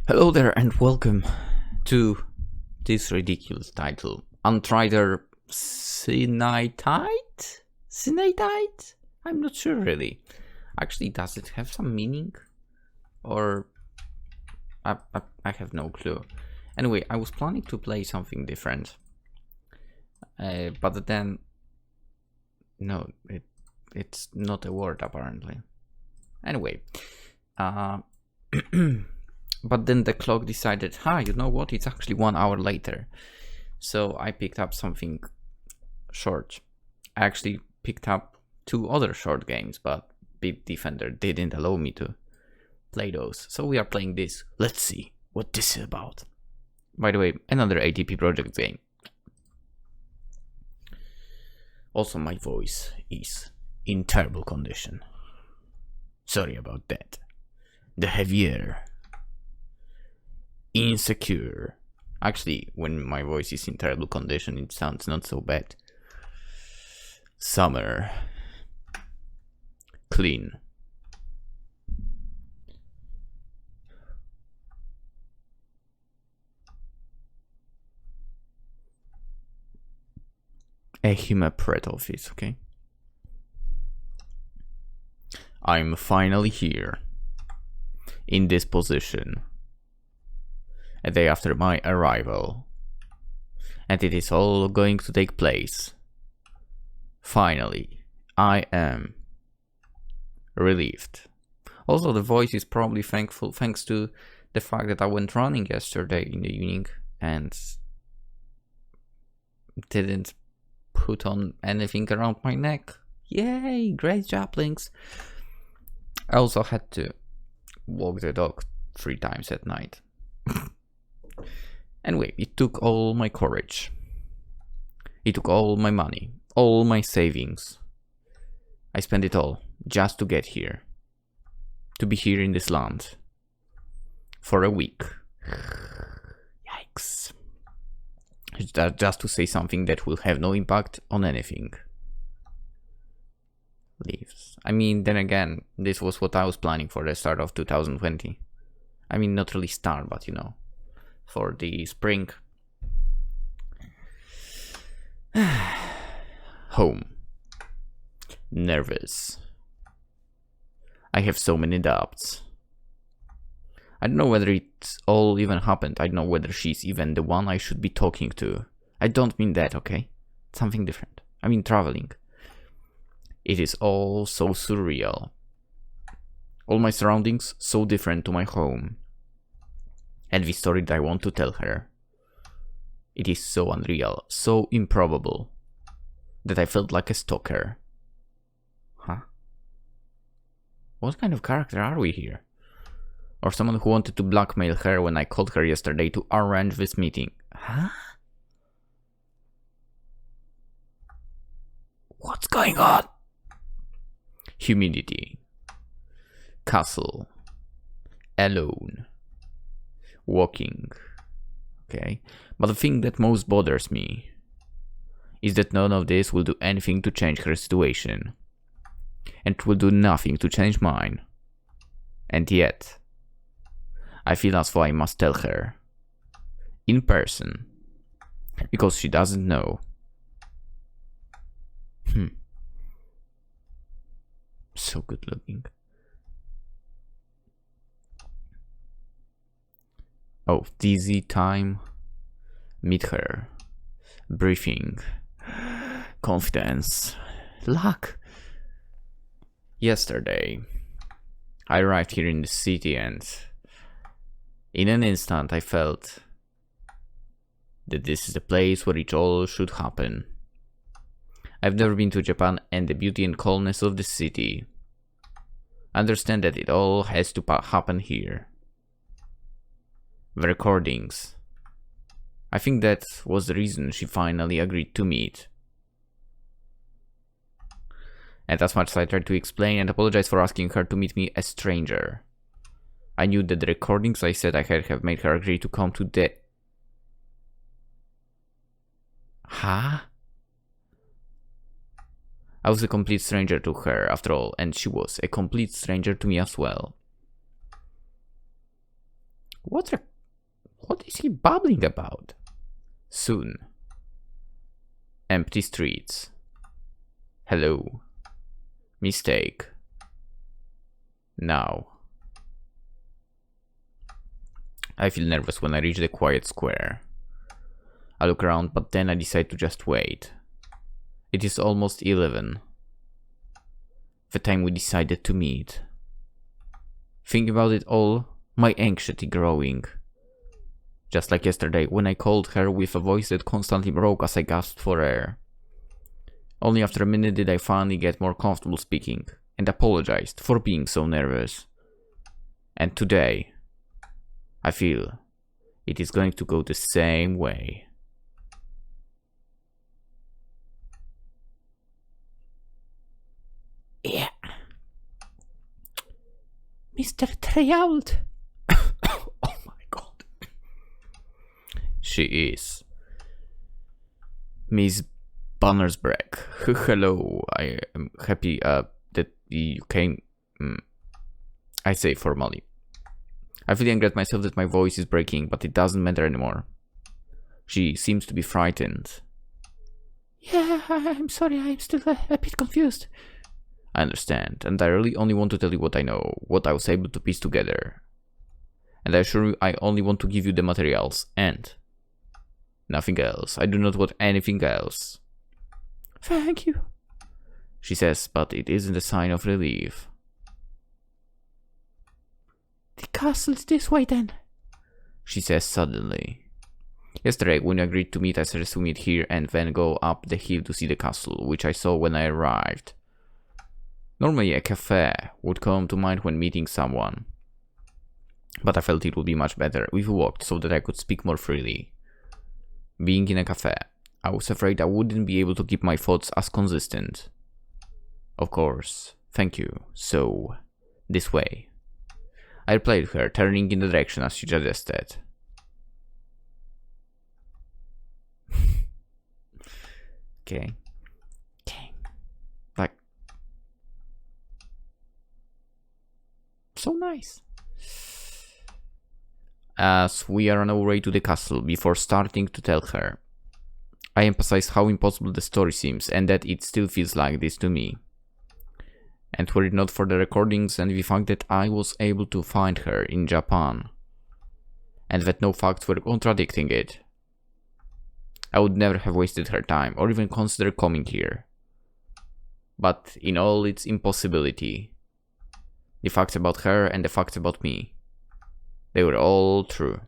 Hello there and welcome to this ridiculous title. Anthridercynantide? Cynantide? I'm not sure really. Actually, does it have some meaning? Or... I have no clue. Anyway, I was planning to play something different. But then... No, it's not a word apparently. Anyway. But then the clock decided, you know what, it's actually 1 hour later. So I picked up something short. I actually picked up 2 other short games, but Beat Defender didn't allow me to play those. So we are playing this. Let's see what this is about. By the way, another ATP project game. Also, my voice is in terrible condition. Sorry about that. The heavier. Insecure. Actually, when my voice is in terrible condition, it sounds not so bad. Summer. Clean. A Himapret office, okay? I'm finally here. In this position. A day after my arrival. And it is all going to take place. Finally, I am relieved. Also, the voice is probably thanks to the fact that I went running yesterday in the evening and didn't put on anything around my neck. Yay, great job, Lynx. I also had to walk the dog 3 times at night. Anyway, it took all my courage. It took all my money, all my savings. I spent it all just to get here. To be here in this land. For a week. Yikes. Just to say something that will have no impact on anything. Leaves. I mean, then again, this was what I was planning for the start of 2020. I mean, not really start, but you know. For the spring. Home. Nervous. I have so many doubts. I don't know whether it all even happened. I don't know whether she's even the one I should be talking to. I don't mean that, okay? It's something different. I mean traveling. It is all so surreal. All my surroundings so different to my home. And the story that I want to tell her. It is so unreal, so improbable, that I felt like a stalker. Huh? What kind of character are we here? Or someone who wanted to blackmail her when I called her yesterday to arrange this meeting. Huh? What's going on? Humidity. Castle. Alone. Walking. Okay. But the thing that most bothers me is that none of this will do anything to change her situation. And will do nothing to change mine. And yet, I feel as though I must tell her. In person. Because she doesn't know. So good looking. Oh, dizzy time. Meet her. Briefing. Confidence. Luck. Yesterday, I arrived here in the city and in an instant I felt that this is the place where it all should happen. I've never been to Japan, and the beauty and coldness of the city. I understand that it all has to happen here. The recordings. I think that was the reason she finally agreed to meet. And as much as I tried to explain and apologize for asking her to meet me, a stranger, I knew that the recordings I said I had have made her agree to come to the... Huh? I was a complete stranger to her, after all, and she was a complete stranger to me as well. What is he babbling about? Soon. Empty streets. Hello. Mistake. Now. I feel nervous when I reach the quiet square. I look around, but then I decide to just wait. It is almost 11. The time we decided to meet. Thinking about it all, my anxiety growing. Just like yesterday, when I called her with a voice that constantly broke as I gasped for air. Only after a minute did I finally get more comfortable speaking, and apologized for being so nervous. And today, I feel it is going to go the same way. Yeah. Mr. Treyault. Oh my god. She is. Miss Bannersbreck. Hello. I am happy that you came. I say formally. I feel angry at myself that my voice is breaking, but it doesn't matter anymore. She seems to be frightened. Yeah, I'm sorry, I'm still a bit confused. I understand, and I really only want to tell you what I know, what I was able to piece together. And I assure you I only want to give you the materials, and nothing else. I do not want anything else. Thank you, she says, but it isn't a sign of relief. The castle's this way then, she says suddenly. Yesterday, when we agreed to meet, I suggested to meet here and then go up the hill to see the castle, which I saw when I arrived. Normally a cafe would come to mind when meeting someone, but I felt it would be much better if we walked so that I could speak more freely. Being in a cafe, I was afraid I wouldn't be able to keep my thoughts as consistent. Of course, thank you, so, this way. I replied to her, turning in the direction as she suggested. Okay. Like, so nice. As we are on our way to the castle, before starting to tell her, I emphasize how impossible the story seems and that it still feels like this to me. And were it not for the recordings and the fact that I was able to find her in Japan, and that no facts were contradicting it, I would never have wasted her time or even considered coming here. But in all its impossibility, the facts about her and the facts about me, they were all true.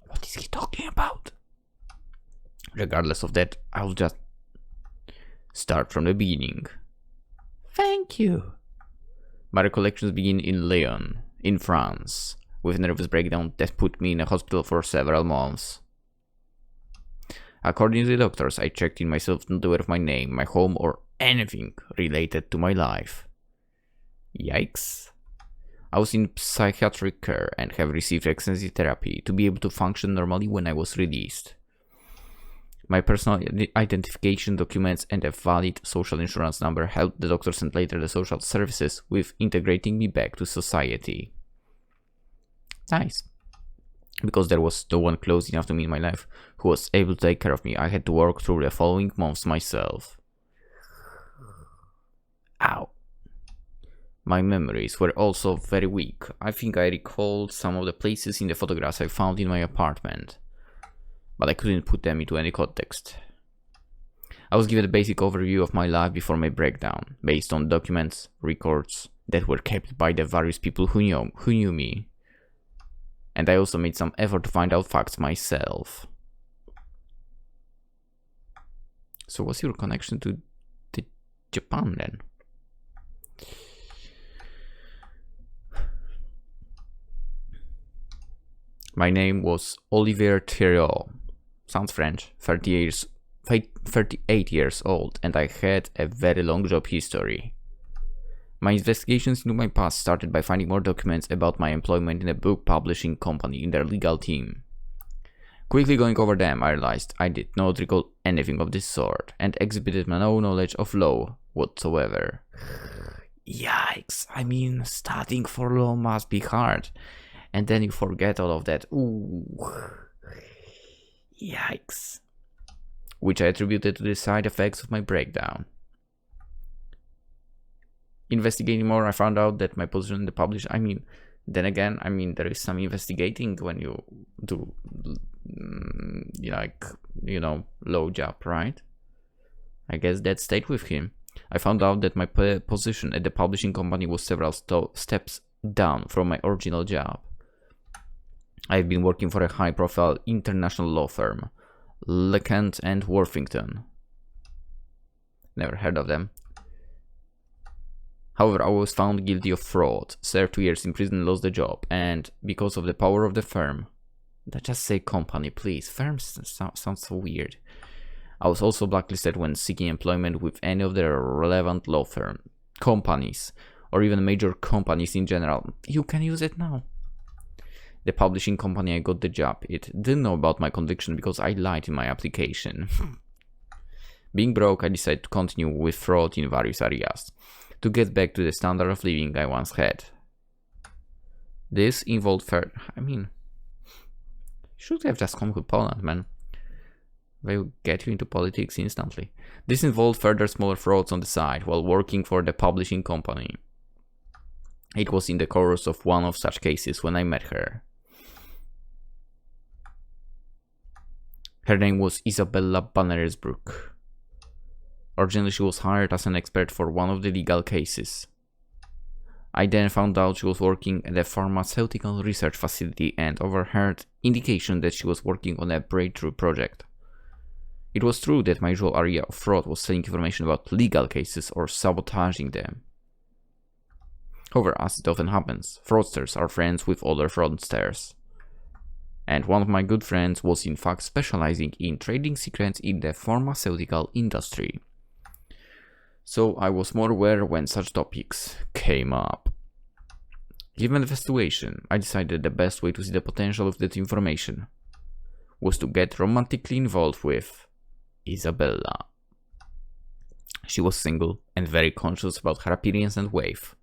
What is he talking about? Regardless of that, I'll just start from the beginning. Thank you. My recollections begin in Lyon, in France, with a nervous breakdown that put me in a hospital for several months. According to the doctors, I checked in myself not aware of my name, my home, or anything related to my life. Yikes. I was in psychiatric care and have received extensive therapy to be able to function normally when I was released. My personal identification documents and a valid social insurance number helped the doctors and later the social services with integrating me back to society. Nice. Because there was no one close enough to me in my life who was able to take care of me, I had to work through the following months myself. Ow. My memories were also very weak. I think I recalled some of the places in the photographs I found in my apartment, but I couldn't put them into any context. I was given a basic overview of my life before my breakdown, based on documents, records that were kept by the various people who knew me. And I also made some effort to find out facts myself. So what's your connection to Japan then? My name was Olivier Thériault. Sounds French. 38 years old, and I had a very long job history. My investigations into my past started by finding more documents about my employment in a book publishing company in their legal team. Quickly going over them, I realized I did not recall anything of this sort, and exhibited no knowledge of law whatsoever. Yikes, I mean, studying for law must be hard. and then you forget all of that. Ooh. Yikes. Which I attributed to the side effects of my breakdown. Investigating more, I found out that my position in the publish, then again, there is some investigating when you do, low job, right? I guess that stayed with him. I found out that my position at the publishing company was several steps down from my original job. I've been working for a high-profile international law firm, Lynx and Worthington. Never heard of them. However, I was found guilty of fraud, served 2 years in prison and lost the job, and because of the power of the firm, just say company, please. Firms sounds so weird. I was also blacklisted when seeking employment with any of the relevant law firm, companies, or even major companies in general. You can use it now. The publishing company I got the job, it didn't know about my conviction because I lied in my application. Being broke, I decided to continue with fraud in various areas, to get back to the standard of living I once had. This involved should have just come to Poland, man. They will get you into politics instantly. This involved further smaller frauds on the side while working for the publishing company. It was in the course of one of such cases when I met her. Her name was Isabella Bannersbrook. Originally, she was hired as an expert for one of the legal cases. I then found out she was working at a pharmaceutical research facility and overheard indication that she was working on a breakthrough project. It was true that my usual area of fraud was selling information about legal cases or sabotaging them. However, as it often happens, fraudsters are friends with other fraudsters. And one of my good friends was in fact specializing in trading secrets in the pharmaceutical industry. So I was more aware when such topics came up. Given the situation, I decided the best way to see the potential of that information was to get romantically involved with Isabella. She was single and very conscious about her appearance and wave.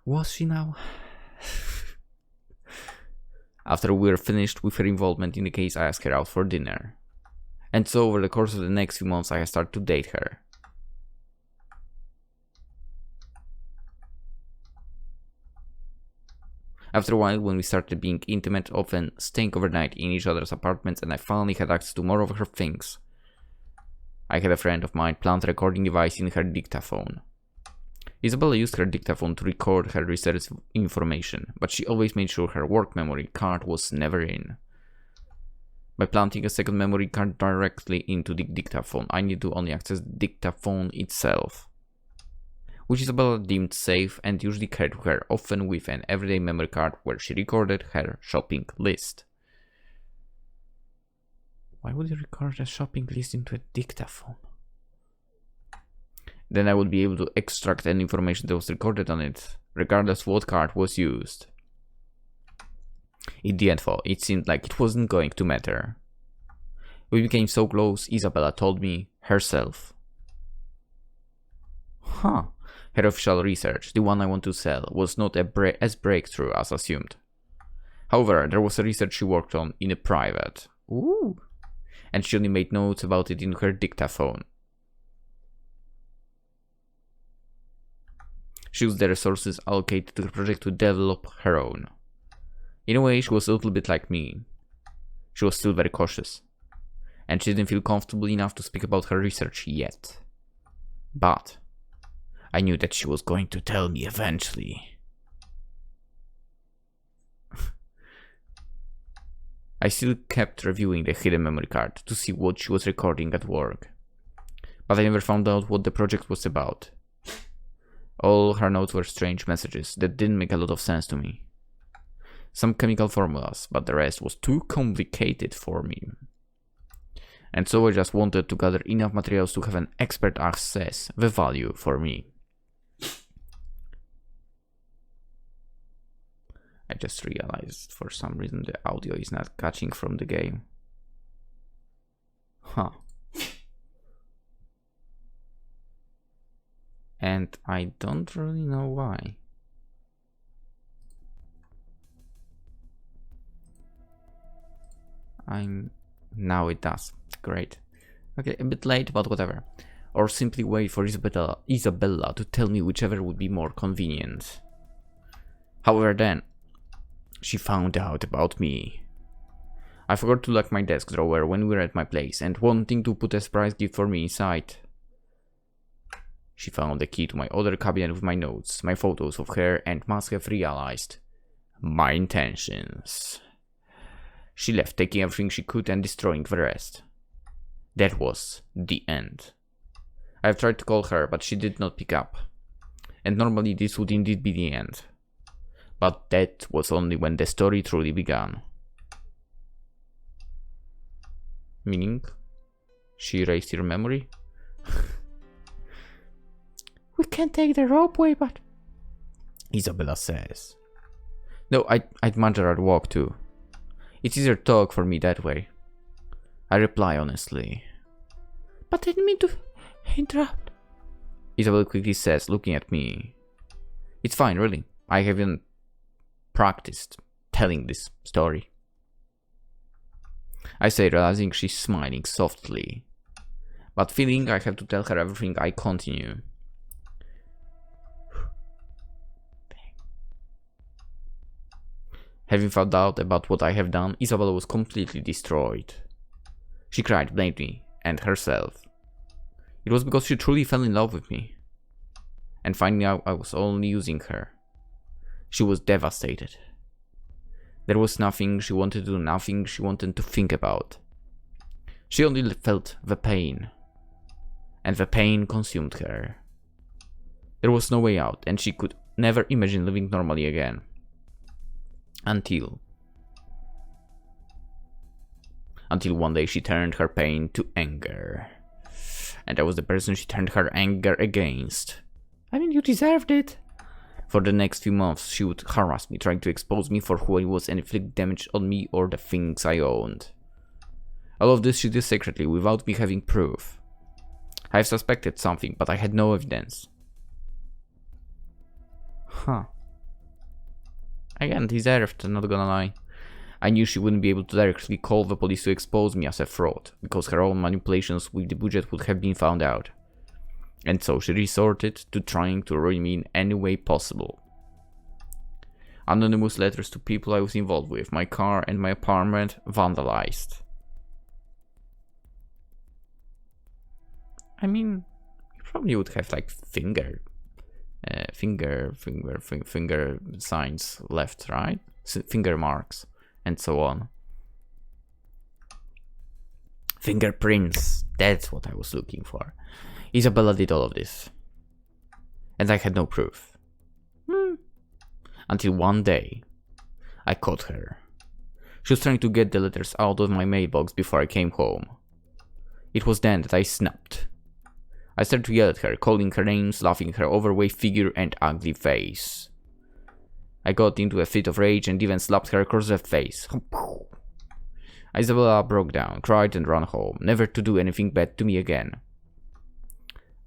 Was she now? After we were finished with her involvement in the case, I asked her out for dinner. And so over the course of the next few months, I started to date her. After a while, when we started being intimate, often staying overnight in each other's apartments, and I finally had access to more of her things, I had a friend of mine plant a recording device in her dictaphone. Isabella used her dictaphone to record her research information, but she always made sure her work memory card was never in. By planting a second memory card directly into the dictaphone, I needed to only access the dictaphone itself, which Isabella deemed safe and usually carried with her, often with an everyday memory card where she recorded her shopping list. Why would you record a shopping list into a dictaphone? Then I would be able to extract any information that was recorded on it, regardless what card was used. In the end, though, it seemed like it wasn't going to matter. We became so close, Isabella told me herself. Her official research, the one I want to sell, was not as breakthrough as assumed. However, there was a research she worked on in a private. Ooh. And she only made notes about it in her dictaphone. She used the resources allocated to the project to develop her own. In a way, she was a little bit like me. She was still very cautious, and she didn't feel comfortable enough to speak about her research yet. But I knew that she was going to tell me eventually. I still kept reviewing the hidden memory card to see what she was recording at work, but I never found out what the project was about. All her notes were strange messages that didn't make a lot of sense to me. Some chemical formulas, but the rest was too complicated for me. And so I just wanted to gather enough materials to have an expert assess the value for me. I just realized for some reason the audio is not catching from the game. And I don't really know why. Now it does. Great. Okay, a bit late, but whatever. Or simply wait for Isabella to tell me whichever would be more convenient. However then, she found out about me. I forgot to lock my desk drawer when we were at my place, and wanting to put a surprise gift for me inside, she found the key to my other cabinet with my notes, my photos of her, and must have realized my intentions. She left, taking everything she could and destroying the rest. That was the end. I have tried to call her, but she did not pick up. And normally this would indeed be the end. But that was only when the story truly began. Meaning? She erased your memory? We can't take the ropeway, but... Isabella says. No, I'd much rather walk too. It's easier to talk for me that way. I reply honestly. But I didn't mean to interrupt. Isabella quickly says, looking at me. It's fine, really. I haven't practiced telling this story. I say, realizing she's smiling softly. But feeling I have to tell her everything, I continue. Having found out about what I have done, Isabella was completely destroyed. She cried, blamed me, and herself. It was because she truly fell in love with me. And finding out I was only using her. She was devastated. There was nothing she wanted to do, nothing she wanted to think about. She only felt the pain. And the pain consumed her. There was no way out, and she could never imagine living normally again. Until one day she turned her pain to anger. And I was the person she turned her anger against. I mean, you deserved it. For the next few months, she would harass me, trying to expose me for who I was and inflict damage on me or the things I owned. All of this she did secretly, without me having proof. I have suspected something, but I had no evidence. Huh. Again, deserved, not gonna lie. I knew she wouldn't be able to directly call the police to expose me as a fraud, because her own manipulations with the budget would have been found out. And so she resorted to trying to ruin me in any way possible. Anonymous letters to people I was involved with, my car and my apartment vandalized. I mean, you probably would have like finger signs left, right? Finger marks and so on. Fingerprints, that's what I was looking for. Isabella did all of this. And I had no proof. Until one day, I caught her. She was trying to get the letters out of my mailbox before I came home. It was then that I snapped. I started to yell at her, calling her names, laughing at her overweight figure and ugly face. I got into a fit of rage and even slapped her across the face. Isabella broke down, cried and ran home, never to do anything bad to me again.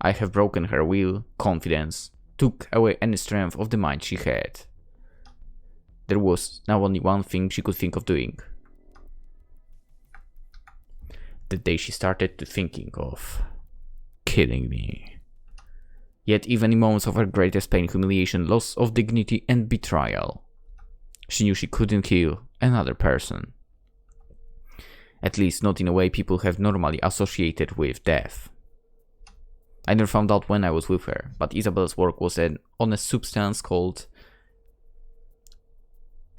I have broken her will, confidence, took away any strength of the mind she had. There was now only one thing she could think of doing. The day she started to thinking of killing me. Yet even in moments of her greatest pain, humiliation, loss of dignity and betrayal, she knew she couldn't kill another person. At least not in a way people have normally associated with death. I never found out when I was with her, but Isabella's work was on a substance called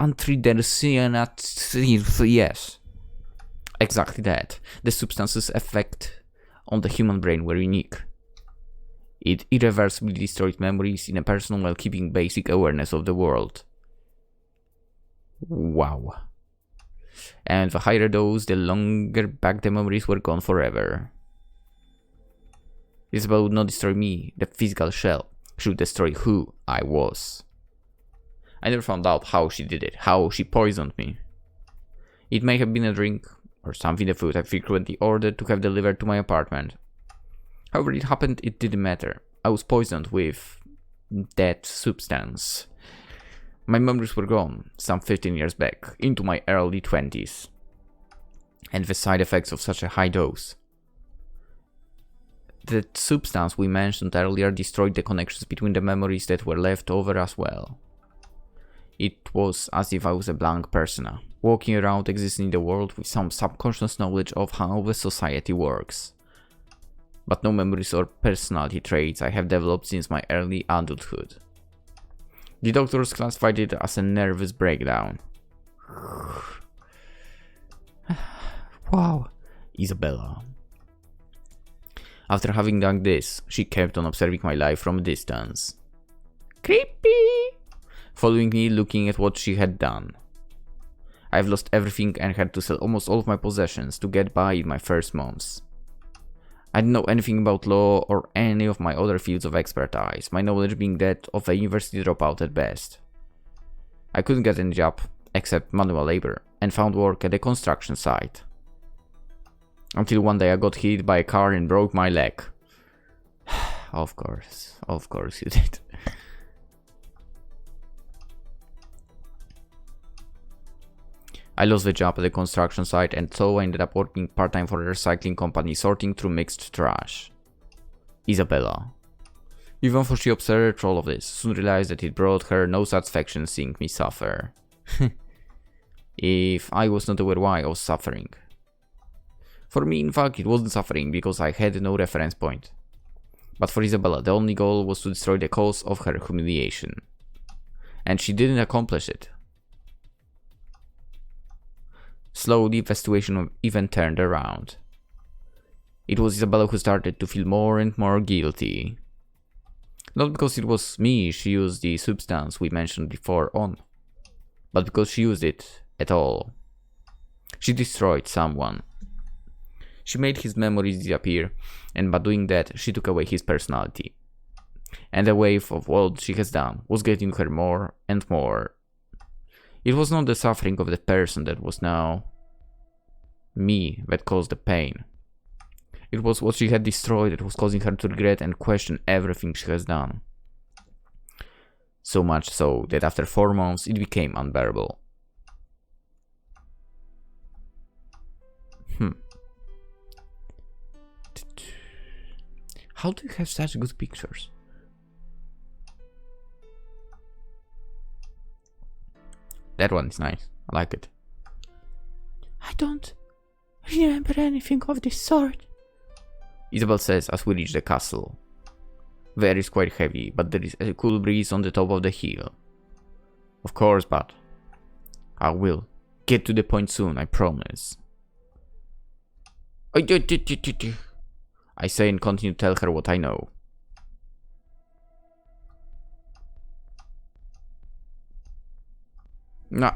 Anthridercynantide. Yes, exactly that. The substance's effect on the human brain were unique. It irreversibly destroyed memories in a person while keeping basic awareness of the world. Wow. And the higher dose, the longer back the memories were gone forever. Isabella would not destroy me, the physical shell. She would destroy who I was. I never found out how she did it, how she poisoned me. It may have been a drink, or something the food I frequently ordered to have delivered to my apartment. However it happened, it didn't matter. I was poisoned with that substance. My memories were gone, some 15 years back, into my early 20s. and the side effects of such a high dose. The substance we mentioned earlier destroyed the connections between the memories that were left over as well. It was as if I was a blank persona, walking around existing in the world with some subconscious knowledge of how the society works. But no memories or personality traits I have developed since my early adulthood. The doctors classified it as a nervous breakdown. Wow, Isabella. After having done this, she kept on observing my life from a distance. Creepy! Following me, looking at what she had done. I have lost everything and had to sell almost all of my possessions to get by in my first months. I didn't know anything about law or any of my other fields of expertise, my knowledge being that of a university dropout at best. I couldn't get any job, except manual labor, and found work at a construction site. Until one day I got hit by a car and broke my leg. Of course you did. I lost the job at the construction site, and so I ended up working part-time for a recycling company sorting through mixed trash. Isabella. Even though she observed all of this, soon realized that it brought her no satisfaction seeing me suffer. If I was not aware why I was suffering. For me, in fact, it wasn't suffering because I had no reference point. But for Isabella, the only goal was to destroy the cause of her humiliation. And she didn't accomplish it. Slowly, the situation even turned around. It was Isabella who started to feel more and more guilty. Not because it was me she used the substance we mentioned before on, but because she used it at all. She destroyed someone. She made his memories disappear, and by doing that, she took away his personality. And the wave of what she has done was getting her more and more. It was not the suffering of the person that was now me that caused the pain. It was what she had destroyed that was causing her to regret and question everything she has done. So much so that after 4 months it became unbearable. How do you have such good pictures? That one is nice. I like it. I don't remember anything of this sort, Isabel says as we reach the castle. The air is quite heavy, but there is a cool breeze on the top of the hill. Of course, but I will get to the point soon, I promise. I say and continue to tell her what I know. No.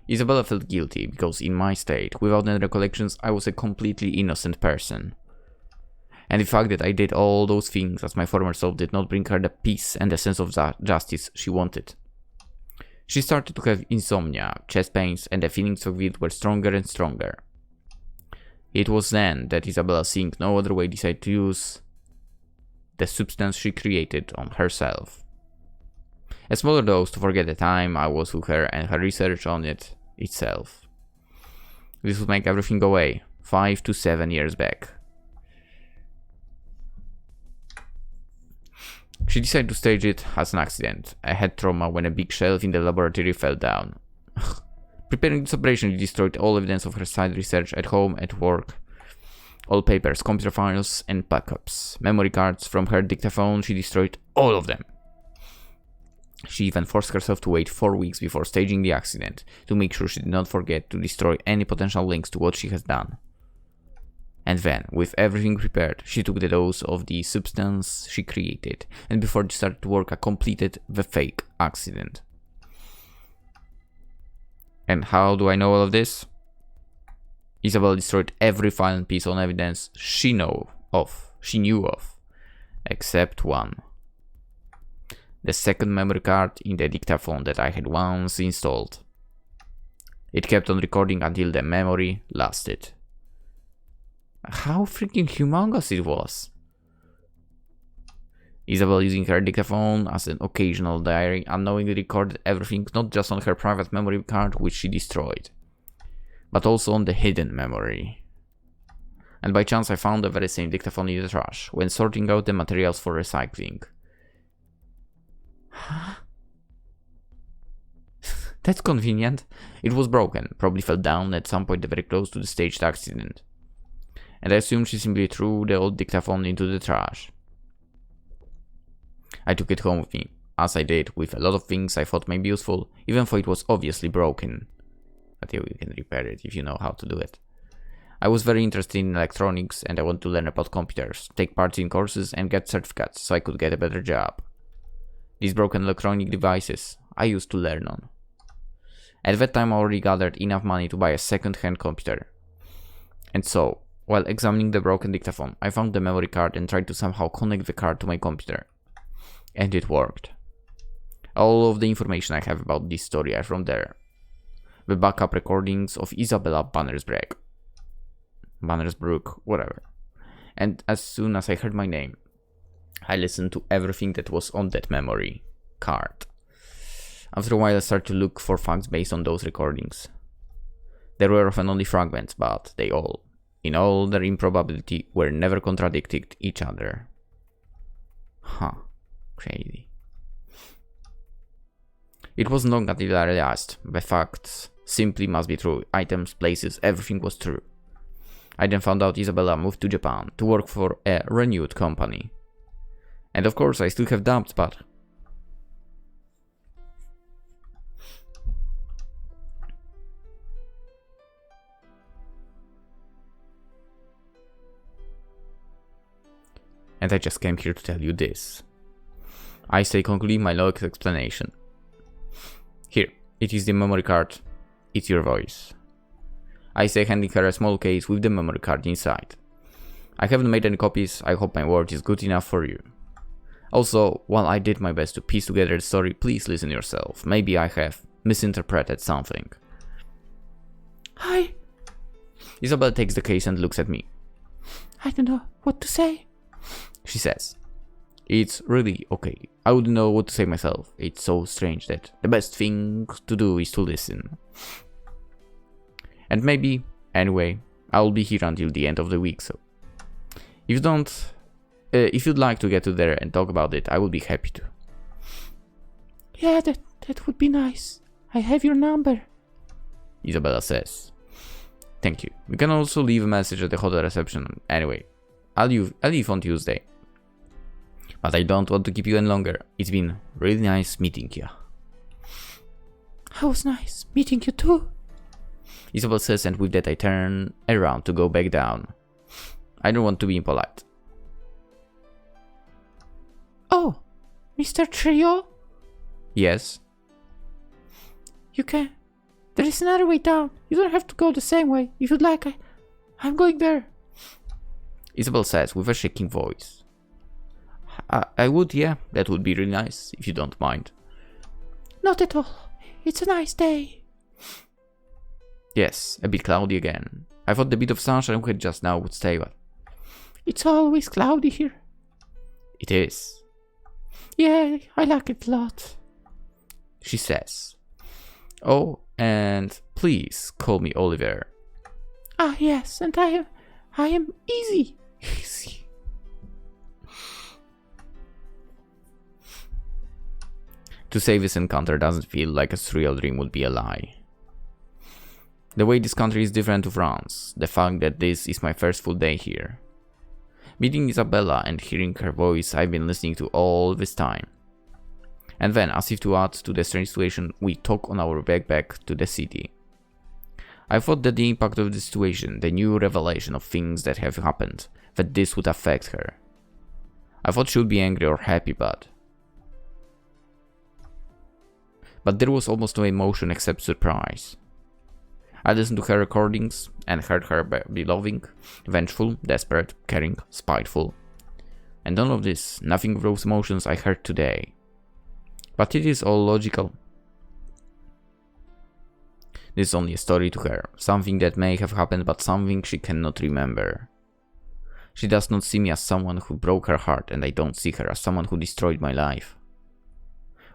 Isabella felt guilty because in my state, without any recollections, I was a completely innocent person. And the fact that I did all those things as my former self did not bring her the peace and the sense of justice she wanted. She started to have insomnia, chest pains, and the feelings of guilt were stronger and stronger. It was then that Isabella, seeing no other way, decided to use the substance she created on herself. A smaller dose to forget the time I was with her and her research on it itself. This would make everything go away, 5 to 7 years back. She decided to stage it as an accident, a head trauma when a big shelf in the laboratory fell down. Preparing this operation, she destroyed all evidence of her side research at home, at work. All papers, computer files, and backups. Memory cards from her dictaphone, she destroyed all of them. She even forced herself to wait 4 weeks before staging the accident, to make sure she did not forget to destroy any potential links to what she has done. And then, with everything prepared, she took the dose of the substance she created, and before she started to work, completed the fake accident. And how do I know all of this? Isabel destroyed every file and piece of evidence she knew of, except one. The second memory card in the dictaphone that I had once installed. It kept on recording until the memory lasted. How freaking humongous it was! Isabel, using her dictaphone as an occasional diary, unknowingly recorded everything not just on her private memory card, which she destroyed, but also on the hidden memory. And by chance I found the very same dictaphone in the trash when sorting out the materials for recycling. Huh? That's convenient. It was broken, probably fell down at some point very close to the staged accident. And I assumed she simply threw the old dictaphone into the trash. I took it home with me, as I did with a lot of things I thought might be useful, even though it was obviously broken. But yeah, you can repair it if you know how to do it. I was very interested in electronics and I wanted to learn about computers, take part in courses and get certificates so I could get a better job. These broken electronic devices I used to learn on. At that time I already gathered enough money to buy a second-hand computer. And so, while examining the broken dictaphone, I found the memory card and tried to somehow connect the card to my computer. And it worked. All of the information I have about this story are from there. The backup recordings of Isabella Bannersbrook, whatever. And as soon as I heard my name, I listened to everything that was on that memory card. After a while I started to look for facts based on those recordings. There were often only fragments, but they all, in all their improbability, were never contradicted each other. Huh. Crazy. It wasn't long until I realized the facts simply must be true. Items, places, everything was true. I then found out Isabella moved to Japan to work for a renewed company. And of course I still have doubts, but... And I just came here to tell you this. I say concluding my long explanation. Here, it is the memory card. It's your voice. I say handing her a small case with the memory card inside. I haven't made any copies, I hope my word is good enough for you. Also, while I did my best to piece together the story, please listen yourself. Maybe I have misinterpreted something. Hi. Isabel takes the case and looks at me. I don't know what to say, she says. It's really okay. I wouldn't know what to say myself. It's so strange that the best thing to do is to listen. And maybe, anyway, I'll be here until the end of the week, so... If you'd like to get to there and talk about it, I would be happy to. Yeah, that would be nice. I have your number, Isabella says. Thank you. You can also leave a message at the hotel reception. Anyway, I'll leave on Tuesday. But I don't want to keep you any longer. It's been really nice meeting you. It was nice meeting you too, Isabel says, and with that I turn around to go back down. I don't want to be impolite. Oh, Mr. Trio? Yes. You can. There is another way down. You don't have to go the same way. If you'd like, I'm going there, Isabel says with a shaking voice. I would, yeah. That would be really nice, if you don't mind. Not at all. It's a nice day. Yes, a bit cloudy again. I thought the bit of sunshine we had just now would stay, but... It's always cloudy here. It is. Yeah, I like it a lot, she says. Oh, and please call me Oliver. Ah, yes, and I am easy. Easy. To say this encounter doesn't feel like a surreal dream would be a lie. The way this country is different to France, the fact that this is my first full day here. Meeting Isabella and hearing her voice I've been listening to all this time. And then, as if to add to the strange situation, we talk on our way back to the city. I thought that the impact of the situation, the new revelation of things that have happened, that this would affect her. I thought she would be angry or happy, but there was almost no emotion except surprise. I listened to her recordings and heard her be loving, vengeful, desperate, caring, spiteful. And none of this, nothing of those emotions I heard today. But it is all logical. This is only a story to her, something that may have happened but something she cannot remember. She does not see me as someone who broke her heart, and I don't see her as someone who destroyed my life.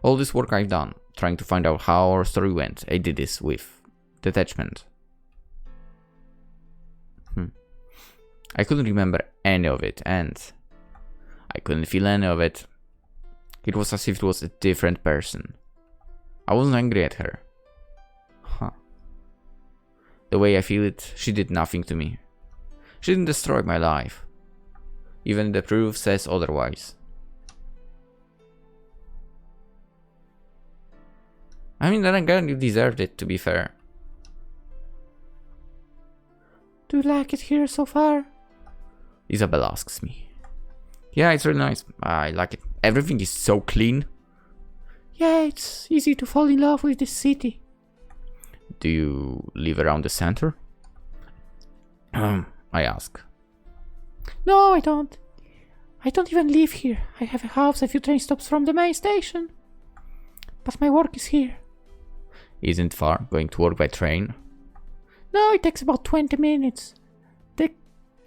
All this work I've done, trying to find out how our story went, I did this with detachment. I couldn't remember any of it, and I couldn't feel any of it. It was as if it was a different person. I wasn't angry at her. Huh. The way I feel it, she did nothing to me. She didn't destroy my life. Even the proof says otherwise. I mean, then again, you deserved it, to be fair. Do you like it here so far? Isabel asks me. Yeah, it's really nice. I like it. Everything is so clean. Yeah, it's easy to fall in love with this city. Do you live around the center? I ask. No, I don't. I don't even live here. I have a house a few train stops from the main station. But my work is here. Isn't far going to work by train? No, it takes about 20 minutes. The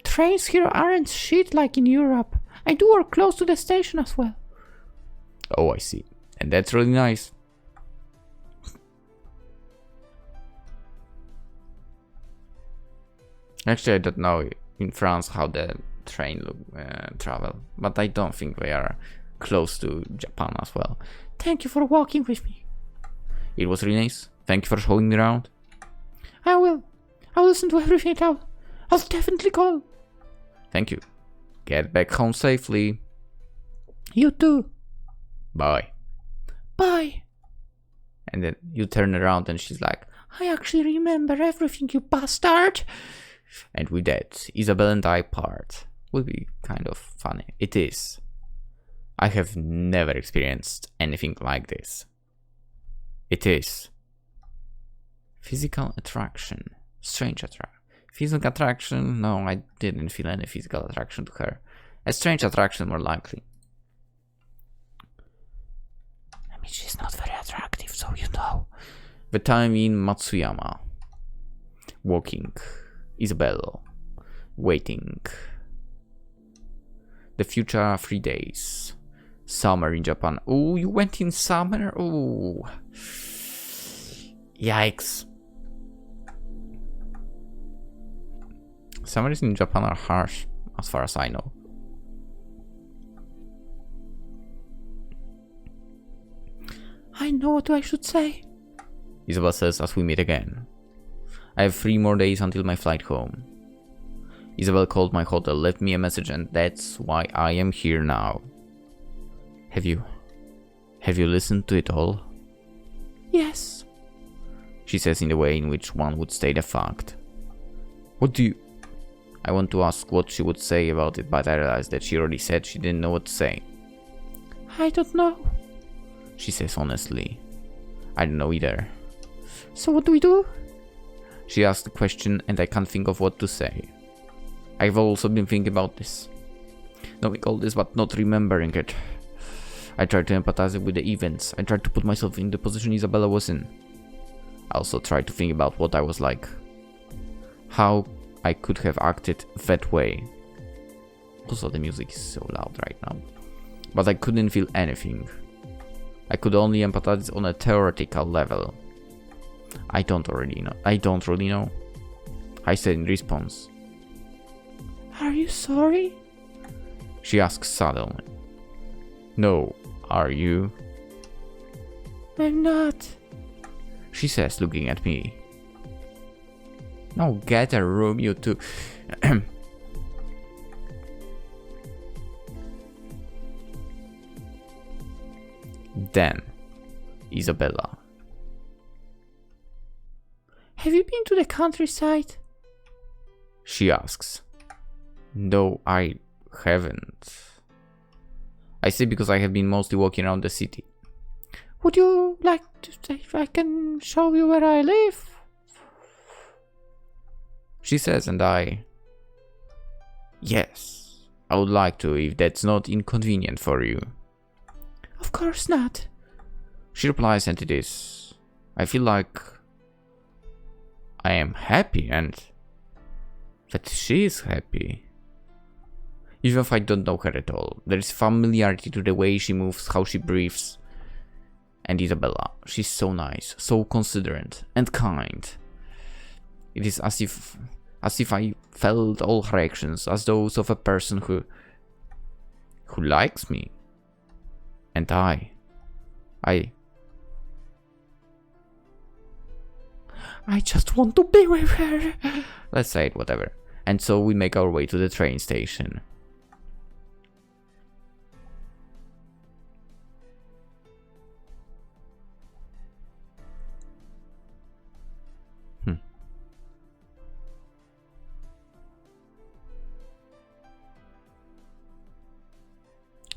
trains here aren't shit like in Europe. I do work close to the station as well. Oh, I see. And that's really nice. Actually, I don't know in France how the train travel, but I don't think they are close to Japan as well. Thank you for walking with me. It was really nice. Thank you for showing me around. I will. I'll listen to everything out. I'll definitely call. Thank you. Get back home safely. You too. Bye. Bye. And then you turn around and she's like, I actually remember everything, you bastard. And with that, Isabel and I part. Will be kind of funny. It is. I have never experienced anything like this. It is. Physical attraction. Strange attraction. Physical attraction? No, I didn't feel any physical attraction to her. A strange attraction, more likely. I mean, she's not very attractive, so you know. The time in Matsuyama. Walking. Isabel. Waiting. The future 3 days. Summer in Japan. Oh, you went in summer? Oh. Yikes. Summers in Japan are harsh, as far as I know. I know what I should say. Isabel says as we meet again. I have 3 more days until my flight home. Isabel called my hotel, left me a message, and that's why I am here now. Have you listened to it all? Yes. She says in the way in which one would state a fact. What do you... I want to ask what she would say about it, but I realize that she already said she didn't know what to say. I don't know. She says honestly. I don't know either. So what do we do? She asked the question and I can't think of what to say. I've also been thinking about this. Knowing all this but not remembering it. I tried to empathize with the events. I tried to put myself in the position Isabella was in. I also tried to think about what I was like. How I could have acted that way. Also, the music is so loud right now. But I couldn't feel anything. I could only empathize on a theoretical level. I don't really know. I said in response. Are you sorry? She asks suddenly. No, are you? I'm not. She says, looking at me. No, get a room, you two. Then, Isabella. Have you been to the countryside? She asks. No, I haven't. I say because I have been mostly walking around the city. Would you like to say if I can show you where I live? She says, and I... Yes, I would like to, if that's not inconvenient for you. Of course not. She replies, and it is. I feel like I am happy and that she is happy. Even if I don't know her at all, there is familiarity to the way she moves, how she breathes. And Isabella, she's so nice, so considerate and kind. It is as if I felt all her actions as those of a person who likes me. And I just want to be with her. let's say it, whatever. And so we make our way to the train station.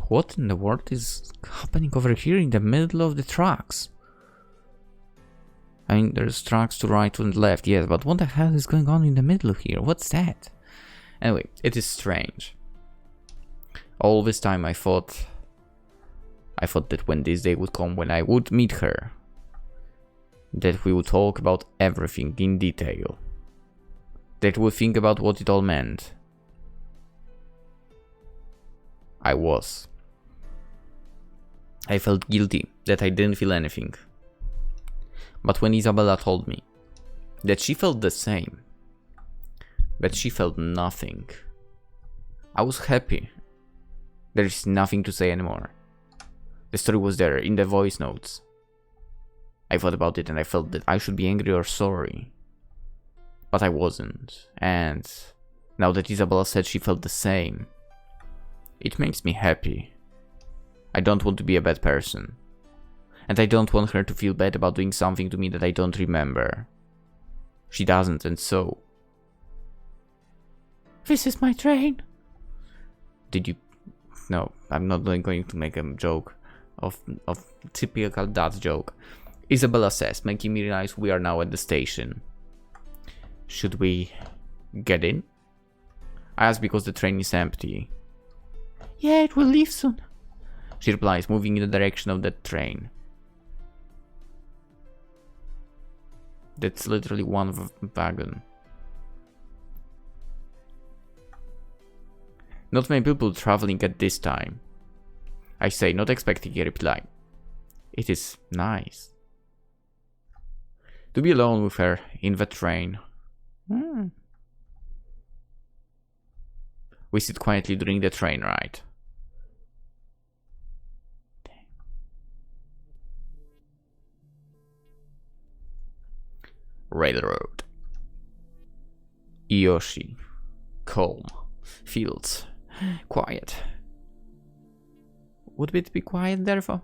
What in the world is happening over here in the middle of the tracks? I mean, there's tracks to right and left, yes, but what the hell is going on in the middle here? What's that? Anyway, it is strange. All this time I thought that when this day would come, when I would meet her, that we would talk about everything in detail. That we would think about what it all meant. I felt guilty that I didn't feel anything. But when Isabella told me that she felt the same, that she felt nothing, I was happy. There is nothing to say anymore. The story was there in the voice notes. I thought about it and I felt that I should be angry or sorry. But I wasn't. And now that Isabella said she felt the same, it makes me happy. I don't want to be a bad person. And I don't want her to feel bad about doing something to me that I don't remember. She doesn't, and so... This is my train. Did you... No, I'm not going to make a joke of typical dad joke. Isabella says, making me realize we are now at the station. Should we get in? I ask because the train is empty. Yeah, it will leave soon. She replies, moving in the direction of that train. That's literally one wagon. Not many people traveling at this time. I say, not expecting a reply. It is nice to be alone with her in the train. We sit quietly during the train ride. Railroad. Yoshi. Calm. Fields. Quiet. Would it be quiet therefore?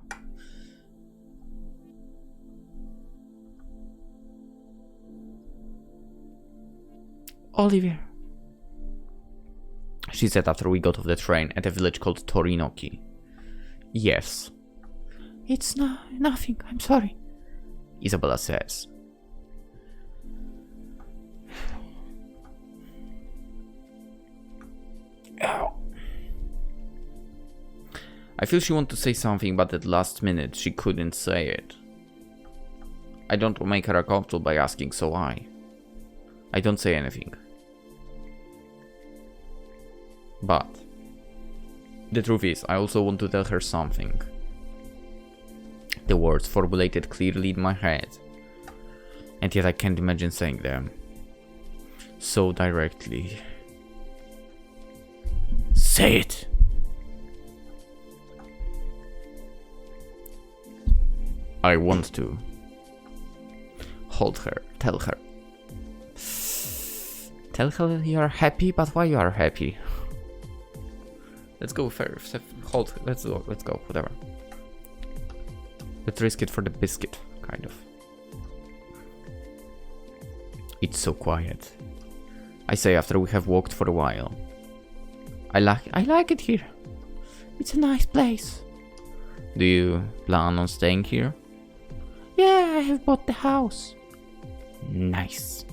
Oliver, she said after we got off the train at a village called Torinoki. Yes. It's nothing, I'm sorry. Isabella says. Ow. I feel she wanted to say something, but at last minute she couldn't say it. I don't make her uncomfortable by asking, so I don't say anything. But the truth is, I also want to tell her something. The words formulated clearly in my head, and yet I can't imagine saying them so directly. Say it! I want to hold her, tell her. Tell her you are happy, but why you are happy? Let's go first. Hold. Let's go. Whatever. Let's risk it for the biscuit, kind of. It's so quiet. I say after we have walked for a while. I like it here. It's a nice place. Do you plan on staying here? Yeah, I have bought the house. Nice.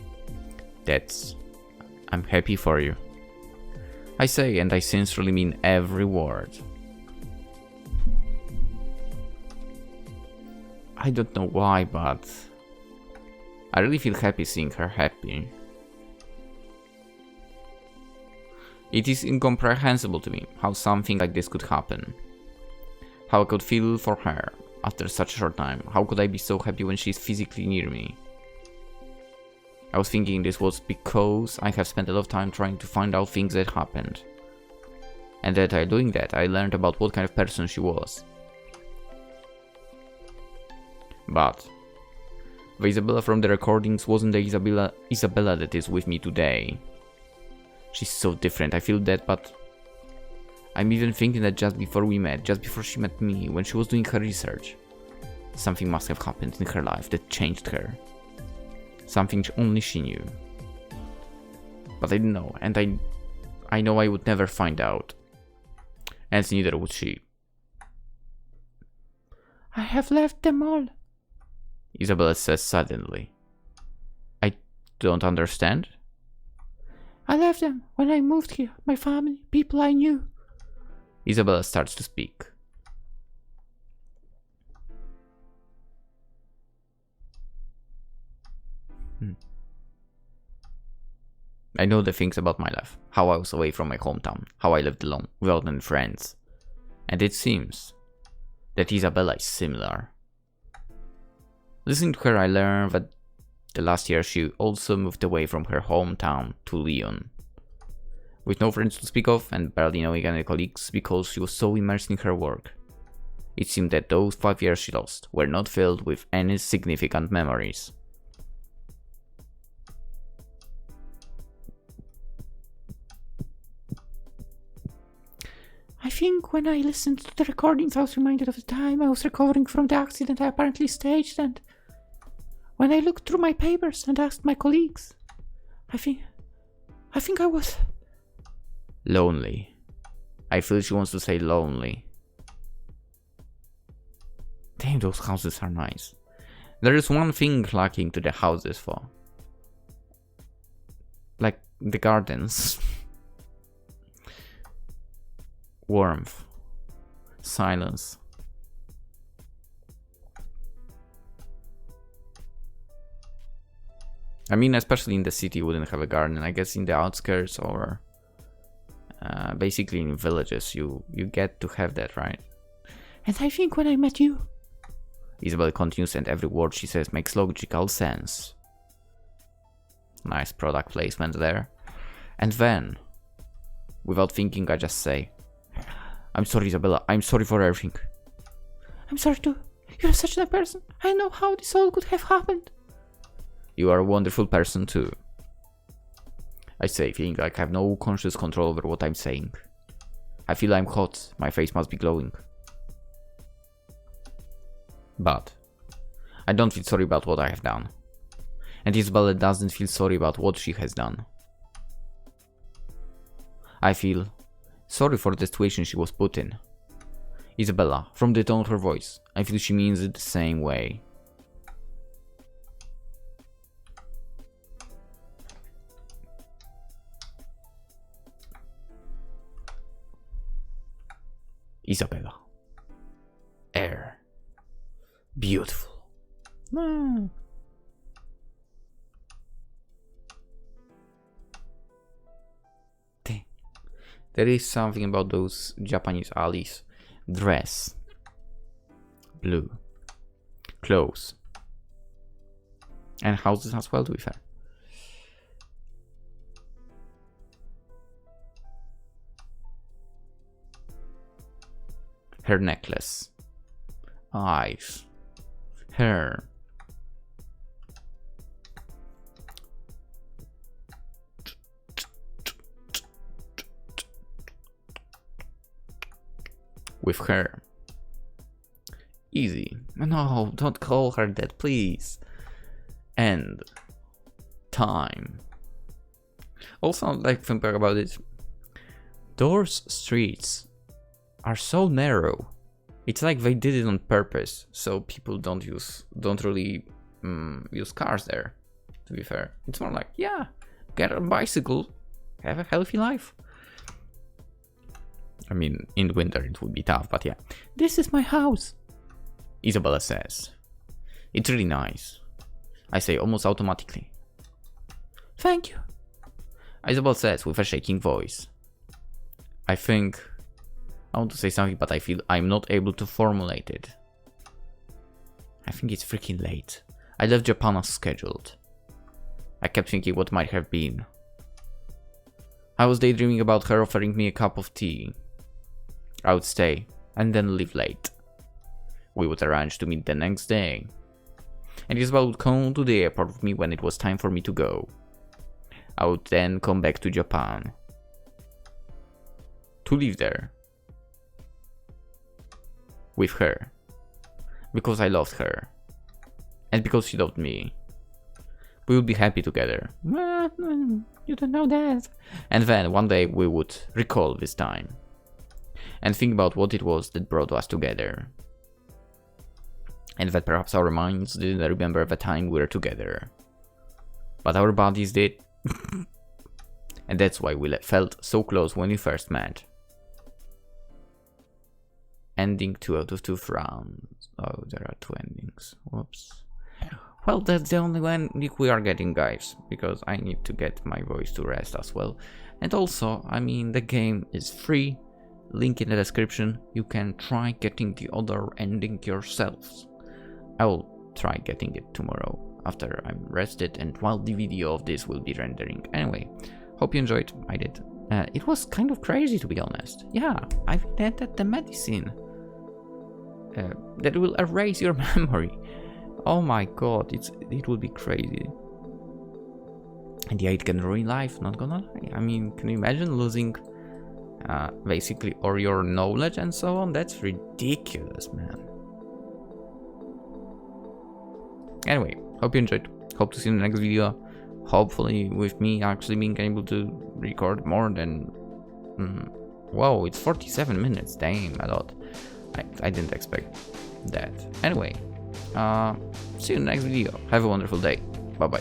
I'm happy for you. I say, and I sincerely mean every word. I don't know why, but I really feel happy seeing her happy. It is incomprehensible to me how something like this could happen. How I could feel for her after such a short time. How could I be so happy when she's physically near me? I was thinking this was because I have spent a lot of time trying to find out things that happened. And that by doing that, I learned about what kind of person she was. But the Isabella from the recordings wasn't the Isabella that is with me today. She's so different, I feel that, but I'm even thinking that just before we met, just before she met me, when she was doing her research, something must have happened in her life that changed her. Something only she knew. But I didn't know, and I know I would never find out. And neither would she. I have left them all, Isabella says suddenly. I don't understand. I left them when I moved here. My family, people I knew. Isabella starts to speak. I know the things about my life, how I was away from my hometown, how I lived alone, without any friends. And it seems that Isabella is similar. Listening to her, I learned that the last year she also moved away from her hometown to Lyon. With no friends to speak of and barely knowing any colleagues because she was so immersed in her work. It seemed that those 5 years she lost were not filled with any significant memories. I think when I listened to the recordings, I was reminded of the time I was recovering from the accident I apparently staged, and when I looked through my papers and asked my colleagues, I think I was lonely. I feel she wants to say lonely. Damn, those houses are nice. There is one thing lacking to the houses for. Like the gardens. Warmth. Silence. I mean, especially in the city, you wouldn't have a garden. I guess in the outskirts or basically in villages, you get to have that, right? And I think when I met you, Isabel continues, and every word she says makes logical sense. Nice product placement there. And then, without thinking, I just say, I'm sorry, Isabella. I'm sorry for everything. I'm sorry too. You're such a nice person. I know how this all could have happened. You are a wonderful person too. I say, feeling like I have no conscious control over what I'm saying. I feel I'm hot. My face must be glowing. But I don't feel sorry about what I have done. And Isabella doesn't feel sorry about what she has done. I feel sorry for the situation she was put in. Isabella, from the tone of her voice, I feel she means it the same way. Isabella. Air. Beautiful. No. There is something about those Japanese alleys. Dress. Blue. Clothes. And houses as well, to be fair. Her necklace. Eyes. Hair. With her. Easy. No, don't call her that, please. And time. Also, like, think about it. Those streets are so narrow. It's like they did it on purpose, so people don't really use cars there. To be fair, it's more like, yeah, get a bicycle, have a healthy life. I mean, in winter it would be tough, but yeah. This is my house, Isabella says. It's really nice. I say almost automatically. Thank you. Isabel says with a shaking voice. I think I want to say something, but I feel I'm not able to formulate it. I think it's freaking late. I left Japan as scheduled. I kept thinking what might have been. I was daydreaming about her offering me a cup of tea. I would stay, and then leave late. We would arrange to meet the next day. And Isabel would come to the airport with me when it was time for me to go. I would then come back to Japan. To live there. With her. Because I loved her. And because she loved me. We would be happy together. Well, you don't know that. And then one day we would recall this time. And think about what it was that brought us together. And that perhaps our minds didn't remember the time we were together. But our bodies did. And that's why we felt so close when we first met. Ending 2 out of 2 rounds. Oh, there are 2 endings. Whoops. Well, that's the only one we are getting, guys. Because I need to get my voice to rest as well. And also, I mean, the game is free. Link in the description. You can try getting the other ending yourselves. I will try getting it tomorrow after I'm rested and while the video of this will be rendering. Anyway, hope you enjoyed. I did. It was kind of crazy, to be honest. Yeah, I've invented the medicine that will erase your memory. Oh my god, it will be crazy. And yeah, it can ruin life, not gonna lie. I mean, can you imagine losing basically all your knowledge and so on? That's ridiculous, man. Anyway, hope you enjoyed. Hope to see you in the next video. Hopefully with me actually being able to record more than... Whoa, it's 47 minutes. Damn, a lot. I didn't expect that. Anyway, see you in the next video. Have a wonderful day. Bye-bye.